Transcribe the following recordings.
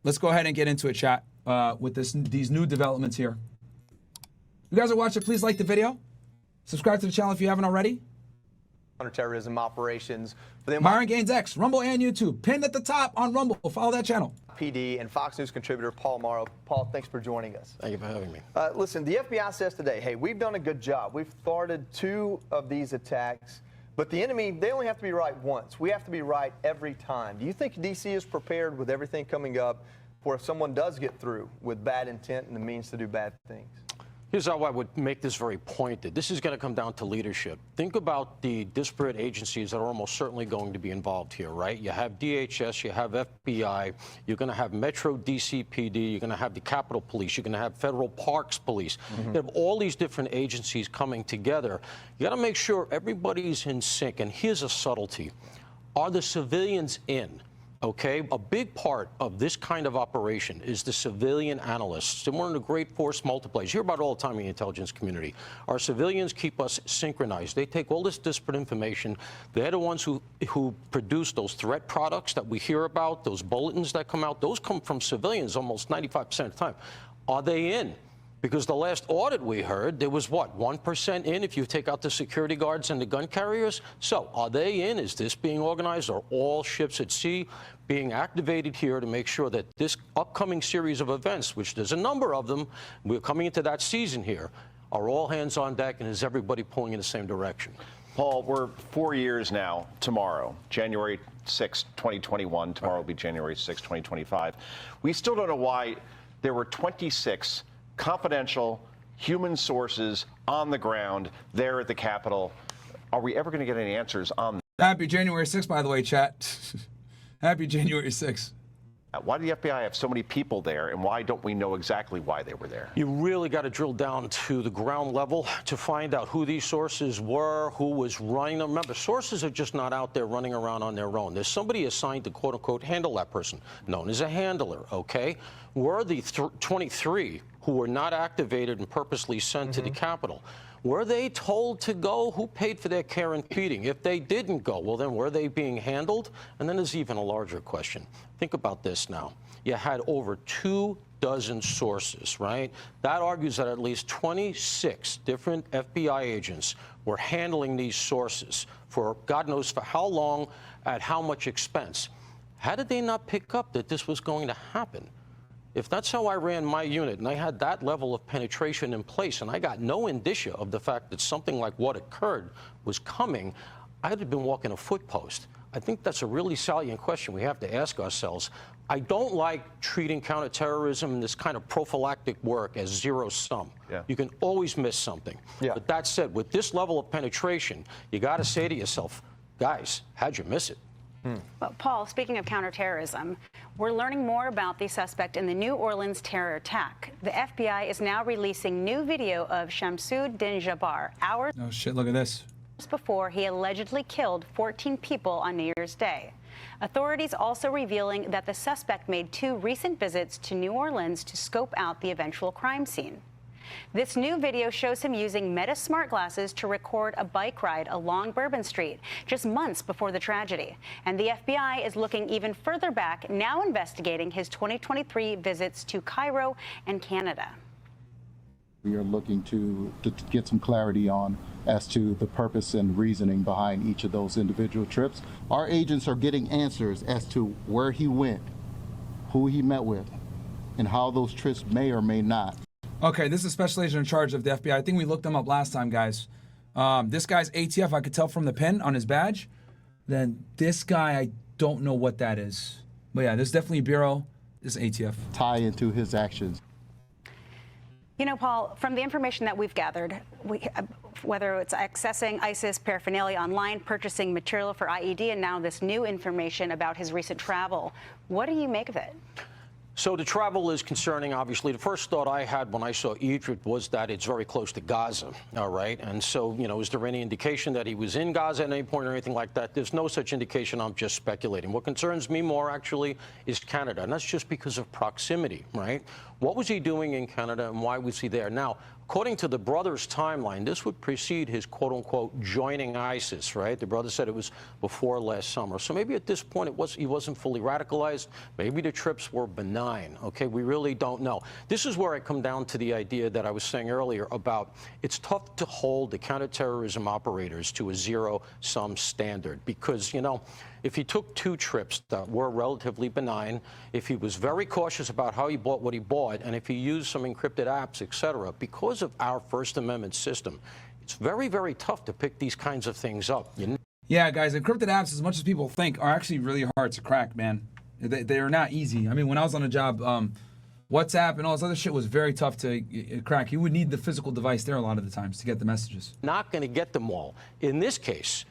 let's go ahead and get into it, chat, with these new developments here. You guys are watching, please like the video. Subscribe to the channel if you haven't already. Counterterrorism operations. Myron Gaines X, Rumble and YouTube. Pinned at the top on Rumble. Follow that channel. PD and Fox News contributor Paul Morrow. Paul, thanks for joining us. Thank you for having me. Listen, the FBI says today, hey, we've done a good job. We've thwarted 2 of these attacks, but the enemy, they only have to be right once. We have to be right every time. Do you think D.C. is prepared with everything coming up for if someone does get through with bad intent and the means to do bad things? Here's how I would make this very pointed. This is going to come down to leadership. Think about the disparate agencies that are almost certainly going to be involved here, right? You have DHS, you have FBI, you're going to have Metro DCPD, you're going to have the Capitol Police, you're going to have Federal Parks Police. You have all these different agencies coming together. You got to make sure everybody's in sync. And here's a subtlety. Are the civilians in? Okay, a big part of this kind of operation is the civilian analysts. And one of the great force multipliers. You hear about it all the time in the intelligence community. Our civilians keep us synchronized. They take all this disparate information. They're the ones who produce those threat products that we hear about, those bulletins that come out. Those come from civilians almost 95% of the time. Are they in? Because the last audit we heard, there was, what, 1% in if you take out the security guards and the gun carriers? So are they in? Is this being organized? Are all ships at sea being activated here to make sure that this upcoming series of events, which there's a number of them, we're coming into that season here, are all hands on deck, and is everybody pulling in the same direction? Paul, we're 4 years now tomorrow, January 6, 2021. Tomorrow will be January 6, 2025. We still don't know why there were 26 confidential human sources on the ground there at the Capitol. Are we ever going to get any answers on that? Happy January 6th, by the way, chat. Happy January 6th. Why do the FBI have so many people there, and why don't we know exactly why they were there? You really got to drill down to the ground level to find out who these sources were, who was running them. Remember, sources are just not out there running around on their own. There's somebody assigned to, quote-unquote, handle that person, known as a handler, okay? Were the 23 who were not activated and purposely sent to the Capitol, were they told to go? Who paid for their care and feeding? If they didn't go, well, then were they being handled? And then there's even a larger question. Think about this now. You had over 24 sources, right? That argues that at least 26 different FBI agents were handling these sources for God knows for how long, at how much expense. How did they not pick up that this was going to happen? If that's how I ran my unit, and I had that level of penetration in place, and I got no indicia of the fact that something like what occurred was coming, I'd have been walking a foot post. I think that's a really salient question we have to ask ourselves. I don't like treating counterterrorism and this kind of prophylactic work as zero-sum. Yeah. You can always miss something. Yeah. But that said, with this level of penetration, you got to say to yourself, guys, how'd you miss it? Well, Paul, speaking of counterterrorism, we're learning more about the suspect in the New Orleans terror attack. The FBI is now releasing new video of Shamsud Din-Jabbar hours Oh, shit, look at this. before he allegedly killed 14 people on New Year's Day. Authorities also revealing that the suspect made 2 recent visits to New Orleans to scope out the eventual crime scene. This new video shows him using Meta smart glasses to record a bike ride along Bourbon Street just months before the tragedy. And the FBI is looking even further back, now investigating his 2023 visits to Cairo and Canada. We are looking to get some clarity on as to the purpose and reasoning behind each of those individual trips. Our agents are getting answers as to where he went, who he met with, and how those trips may or may not. Okay, this is a special agent in charge of the FBI. I think we looked him up last time, guys. This guy's ATF, I could tell from the pin on his badge. Then this guy, I don't know what that is. But yeah, this is definitely Bureau. This is ATF. Tie into his actions. You know, Paul, from the information that we've gathered, whether it's accessing ISIS paraphernalia online, purchasing material for IED, and now this new information about his recent travel, what do you make of it? So the travel is concerning, obviously. The first thought I had when I saw Egypt was that it's very close to Gaza, all right? And so, you know, is there any indication that he was in Gaza at any point or anything like that? There's no such indication. I'm just speculating. What concerns me more, actually, is Canada, and that's just because of proximity, right? What was he doing in Canada, and why was he there? Now, according to the brother's timeline, this would precede his quote-unquote joining ISIS, right? The brother said it was before last summer. So maybe at this point he wasn't fully radicalized. Maybe the trips were benign, okay? We really don't know. This is where I come down to the idea that I was saying earlier about it's tough to hold the counterterrorism operators to a zero-sum standard because, you know, if he took 2 trips that were relatively benign, if he was very cautious about how he bought what he bought, and if he used some encrypted apps, et cetera, because of our First Amendment system, it's very, very tough to pick these kinds of things up. Yeah, guys, encrypted apps, as much as people think, are actually really hard to crack, man. They are not easy. I mean, when I was on a job, WhatsApp and all this other shit was very tough to crack. You would need the physical device there a lot of the times to get the messages. Not going to get them all. In this case,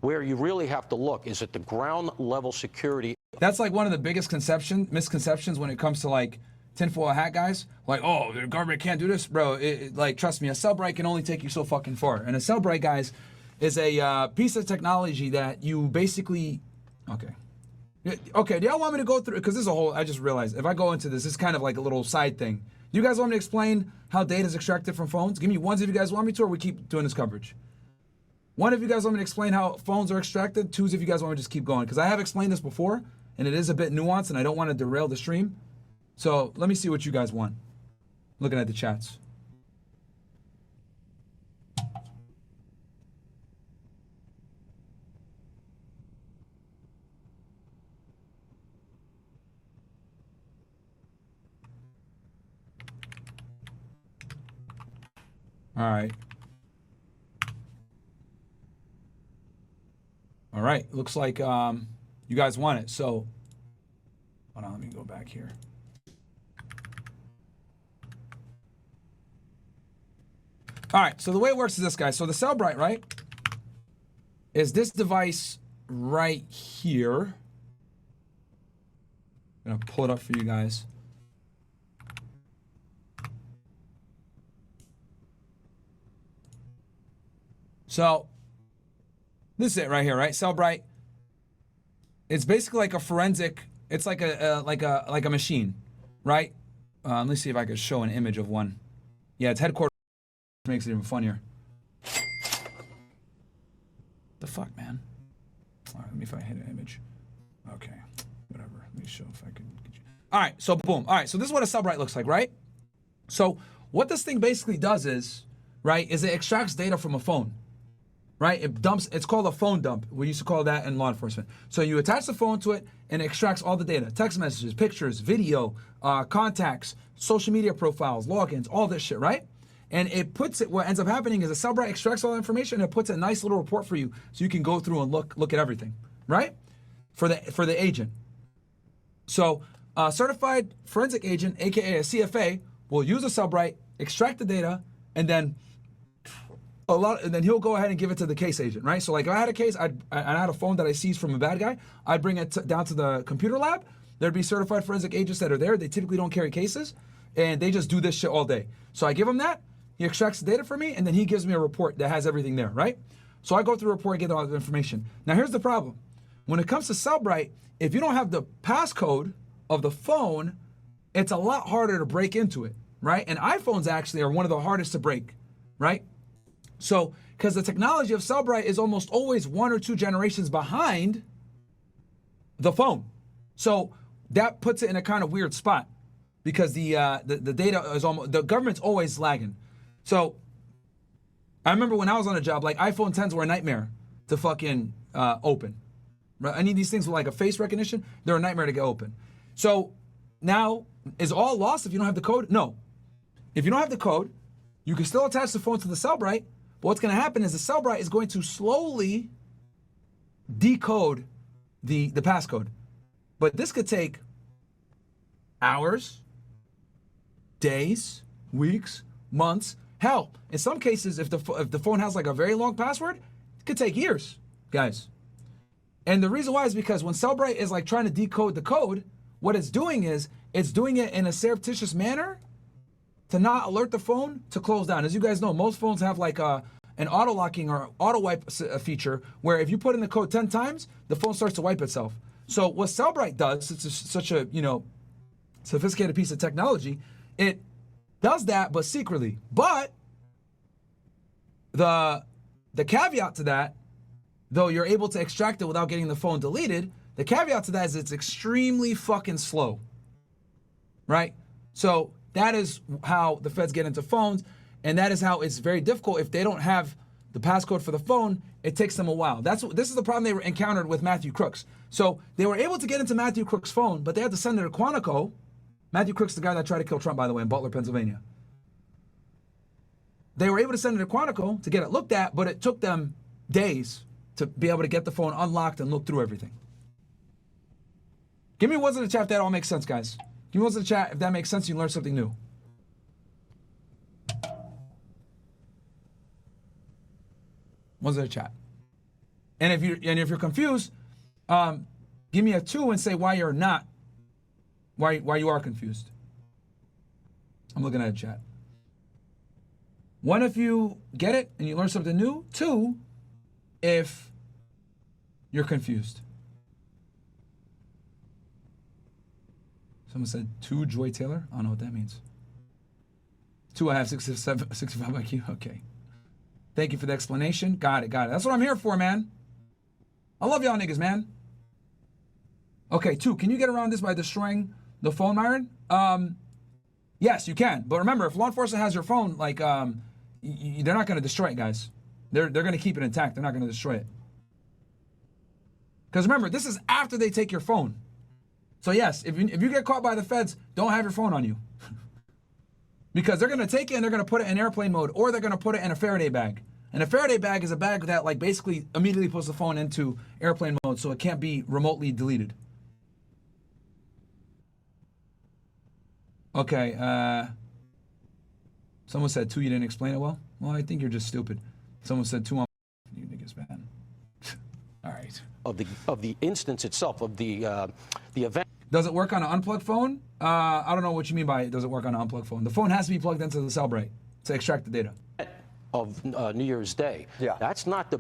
where you really have to look is at the ground level security. That's like one of the biggest misconceptions when it comes to like tinfoil hat guys. Like, oh, the government can't do this, bro. Like, trust me, a Cellbrite can only take you so fucking far. And a Cellbrite, guys, is a piece of technology that you basically. Okay, do y'all want me to go through? Because this is a whole. I just realized if I go into this, it's kind of like a little side thing. You guys want me to explain how data is extracted from phones? Give me ones if you guys want me to, or we keep doing this coverage. One of you guys want me to explain how phones are extracted. 2 if you guys want me to just keep going. Because I have explained this before, and it is a bit nuanced, and I don't want to derail the stream. So let me see what you guys want. Looking at the chats. All right. All right, looks like you guys want it. So, hold on, let me go back here. All right, so the way it works is this, guys. So the Cellbrite, right, is this device right here. I'm gonna pull it up for you guys. So, this is it right here, right? Cellbrite. It's basically like a forensic. It's like a machine, right? Let me see if I could show an image of one. Yeah, it's headquarters. Makes it even funnier. The fuck, man. All right, let me find an image. Okay, whatever. Let me show if I can get you. All right, so boom. All right, so this is what a Cellbrite looks like, right? So what this thing basically does is, right, is it extracts data from a phone. Right? It dumps, it's called a phone dump. We used to call that in law enforcement. So you attach the phone to it and it extracts all the data. Text messages, pictures, video, contacts, social media profiles, logins, all this shit, right? And it puts it, what ends up happening is a Cellbrite extracts all the information and it puts a nice little report for you so you can go through and look at everything, right? For the agent. So a certified forensic agent, aka a CFA, will use a Cellbrite, extract the data, and then and then he'll go ahead and give it to the case agent, right? So like if I had a case, I had a phone that I seized from a bad guy, I'd bring it down to the computer lab. There'd be certified forensic agents that are there. They typically don't carry cases, and they just do this shit all day. So I give him that, he extracts the data for me, and then he gives me a report that has everything there, right? So I go through the report and get all the information. Now here's the problem. When it comes to Cellbrite, if you don't have the passcode of the phone, it's a lot harder to break into it, right? And iPhones actually are one of the hardest to break, right? So, because the technology of Cellbrite is almost always 1 or 2 generations behind the phone. So that puts it in a kind of weird spot because the data is almost, the government's always lagging. So I remember when I was on a job, like iPhone 10s were a nightmare to fucking open. Right? Any of these things with like a face recognition, they're a nightmare to get open. So now, is all lost if you don't have the code? No. If you don't have the code, you can still attach the phone to the Cellbrite. But what's going to happen is the Cellbrite is going to slowly decode the passcode. But this could take hours, days, weeks, months. Hell, in some cases, if the phone has like a very long password, it could take years, guys. And the reason why is because when Cellbrite is like trying to decode the code, what it's doing is it's doing it in a surreptitious manner to not alert the phone to close down. As you guys know, most phones have like an auto locking or auto wipe feature where if you put in the code 10 times, the phone starts to wipe itself. So what Cellbrite does, it's such a sophisticated piece of technology, it does that but secretly. But the caveat to that, though you're able to extract it without getting the phone deleted, the caveat to that is it's extremely fucking slow, right? So that is how the feds get into phones, and that is how it's very difficult. If they don't have the passcode for the phone, it takes them a while. This is the problem they were encountered with Matthew Crooks. So they were able to get into Matthew Crooks' phone, but they had to send it to Quantico. Matthew Crooks, the guy that tried to kill Trump, by the way, in Butler, Pennsylvania. They were able to send it to Quantico to get it looked at, but it took them days to be able to get the phone unlocked and look through everything. Give me ones in the chat if that all makes sense, guys. Give me ones in the chat if that makes sense, you learn something new. Ones in the chat. And if you're confused, give me a 2 and say why you're not, why you are confused. I'm looking at the chat. 1, if you get it and you learn something new. 2, if you're confused. Someone said 2 Joy Taylor. I don't know what that means. 2, I have 65 IQ. Okay. Thank you for the explanation. Got it. That's what I'm here for, man. I love y'all niggas, man. Okay, 2, can you get around this by destroying the phone, Myron? Yes, you can. But remember, if law enforcement has your phone, like, they're not going to destroy it, guys. They're going to keep it intact. They're not going to destroy it. Because remember, this is after they take your phone. So yes, if you get caught by the feds, don't have your phone on you. Because they're going to take it and they're going to put it in airplane mode, or they're going to put it in a Faraday bag. And a Faraday bag is a bag that like basically immediately puts the phone into airplane mode so it can't be remotely deleted. Okay, someone said 2, you didn't explain it well. Well, I think you're just stupid. Someone said 2 on you niggas, man. All right. Of the instance itself, of the event. Does it work on an unplugged phone? I don't know what you mean by it. Does it work on an unplugged phone? The phone has to be plugged into the Cellbrite to extract the data. Of New Year's Day. Yeah. That's not the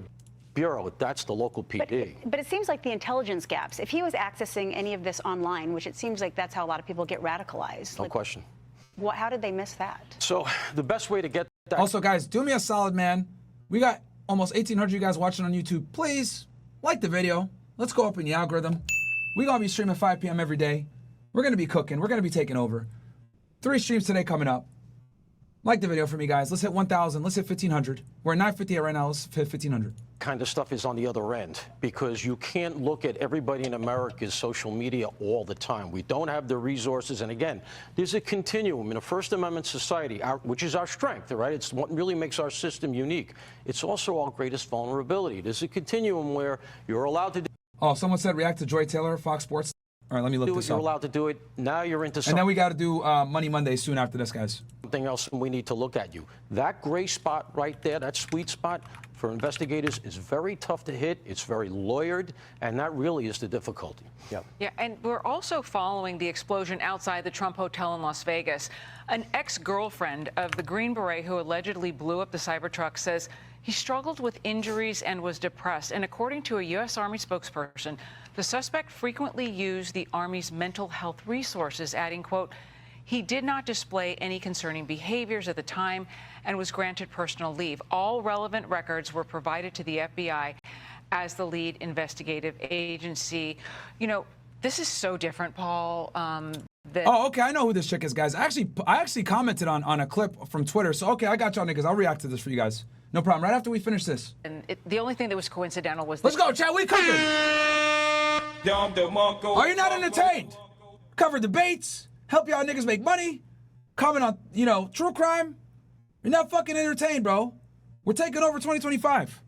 Bureau, that's the local PD. But it seems like the intelligence gaps. If he was accessing any of this online, which it seems like that's how a lot of people get radicalized. No question. How did they miss that? So the best way to get that. Also, guys, do me a solid, man. We got almost 1,800 of you guys watching on YouTube. Please like the video. Let's go up in the algorithm. We're going to be streaming 5 p.m. every day. We're going to be cooking. We're going to be taking over. 3 streams today coming up. Like the video for me, guys. Let's hit 1,000. Let's hit 1,500. We're at 958 right now. Let's hit 1,500. Kind of stuff is on the other end, because you can't look at everybody in America's social media all the time. We don't have the resources. And again, there's a continuum in a First Amendment society, which is our strength, right? It's what really makes our system unique. It's also our greatest vulnerability. There's a continuum where you're allowed to do. Oh, someone said react to Joy Taylor, Fox Sports. All right, let me look this You're up. allowed to do it. Now you're into something. And then we got to do Money Monday soon after this, guys. Something else we need to look at you. That gray spot right there, that sweet spot for investigators is very tough to hit. It's very lawyered, and that really is the difficulty. Yeah, and we're also following the explosion outside the Trump Hotel in Las Vegas. An ex-girlfriend of the Green Beret who allegedly blew up the Cybertruck says he struggled with injuries and was depressed. And according to a U.S. Army spokesperson, the suspect frequently used the Army's mental health resources, adding, quote, he did not display any concerning behaviors at the time and was granted personal leave. All relevant records were provided to the FBI as the lead investigative agency. You know, this is so different, Paul. Oh, okay. I know who this chick is, guys. I actually commented on a clip from Twitter. So, okay, I got y'all niggas. I'll react to this for you guys. No problem. Right after we finish this. And the only thing that was coincidental was Let's go, Chad. We cooking. Are you not entertained? Cover debates. Help y'all niggas make money. Comment on, true crime. You're not fucking entertained, bro. We're taking over 2025.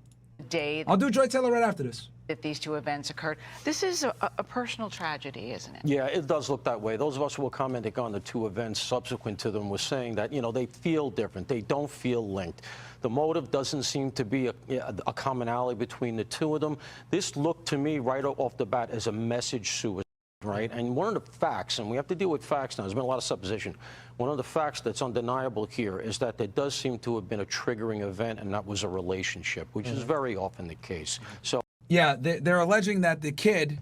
day I'll do Joy Taylor right after this. that these two events occurred. This is a personal tragedy, isn't it? Yeah, it does look that way. Those of us who were commenting on the 2 events subsequent to them were saying that, they feel different. They don't feel linked. The motive doesn't seem to be a commonality between the 2 of them. This looked to me right off the bat as a message suicide. Right, and one of the facts, and we have to deal with facts now, there's been a lot of supposition. One of the facts that's undeniable here is that there does seem to have been a triggering event, and that was a relationship, which is very often the case. So, yeah, they're alleging that the kid,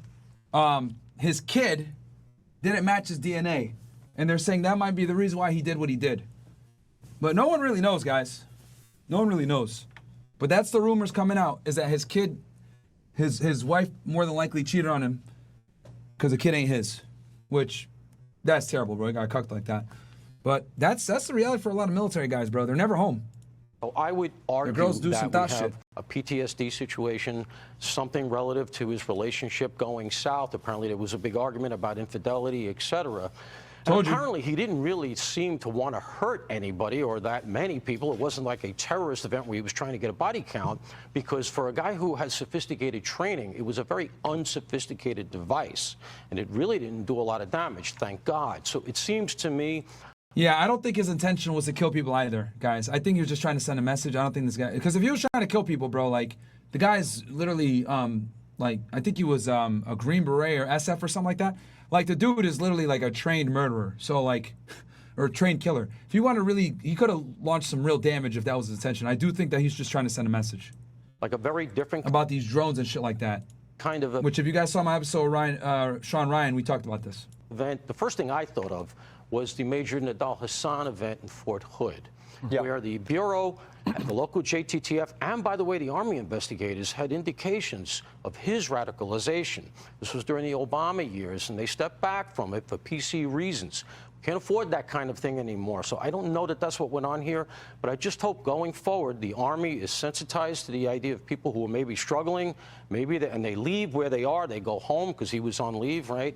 his kid, didn't match his DNA, and they're saying that might be the reason why he did what he did. But no one really knows, guys. No one really knows. But that's the rumors coming out, is that his kid, his wife more than likely cheated on him because the kid ain't his, which that's terrible, bro. He got cucked like that. But that's the reality for a lot of military guys, bro. They're never home. I would argue girls do some that we thot have shit. a PTSD situation, something relative to his relationship going south. Apparently, there was a big argument about infidelity, etc. Told you. Apparently, he didn't really seem to want to hurt anybody or that many people. It wasn't like a terrorist event where he was trying to get a body count, because for a guy who has sophisticated training, it was a very unsophisticated device, and it really didn't do a lot of damage, thank God. So it seems to me. Yeah, I don't think his intention was to kill people either, guys. I think he was just trying to send a message. I don't think this guy, because if he was trying to kill people, bro, like the guy's literally, like I think he was a Green Beret or SF or something like that. Like the dude is literally like a trained murderer, so like, or a trained killer. If he wanted to really, he could have launched some real damage if that was his intention. I do think that he's just trying to send a message. Like a very different about these drones and shit like that. Kind of a Which, if you guys saw my episode with Sean Ryan, we talked about this. event. The first thing I thought of was the Major Nadal Hassan event in Fort Hood, where the Bureau, the local JTTF, and by the way, the Army investigators had indications of his radicalization. This was during the Obama years, and they stepped back from it for PC reasons. Can't afford that kind of thing anymore. So I don't know that that's what went on here, but I just hope going forward the Army is sensitized to the idea of people who are maybe struggling, and they leave where they are, they go home because he was on leave, right?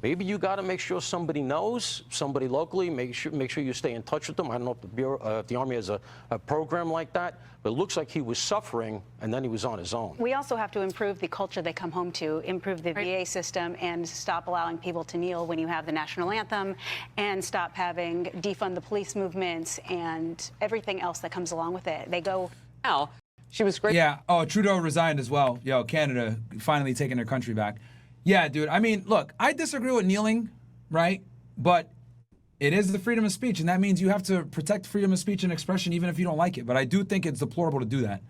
Maybe you got to make sure somebody knows, somebody locally, make sure you stay in touch with them. I don't know if the Bureau, if the Army has a program like that, but it looks like he was suffering and then he was on his own. We also have to improve the culture they come home to, improve the VA system, and stop allowing people to kneel when you have the national anthem, and stop having defund the police movements and everything else that comes along with it. They go. Now, she was great. Yeah. Oh, Trudeau resigned as well. Yo, Canada finally taking their country back. Yeah, dude. I mean, look, I disagree with kneeling, right? But it is the freedom of speech, and that means you have to protect freedom of speech and expression even if you don't like it. But I do think it's deplorable to do that.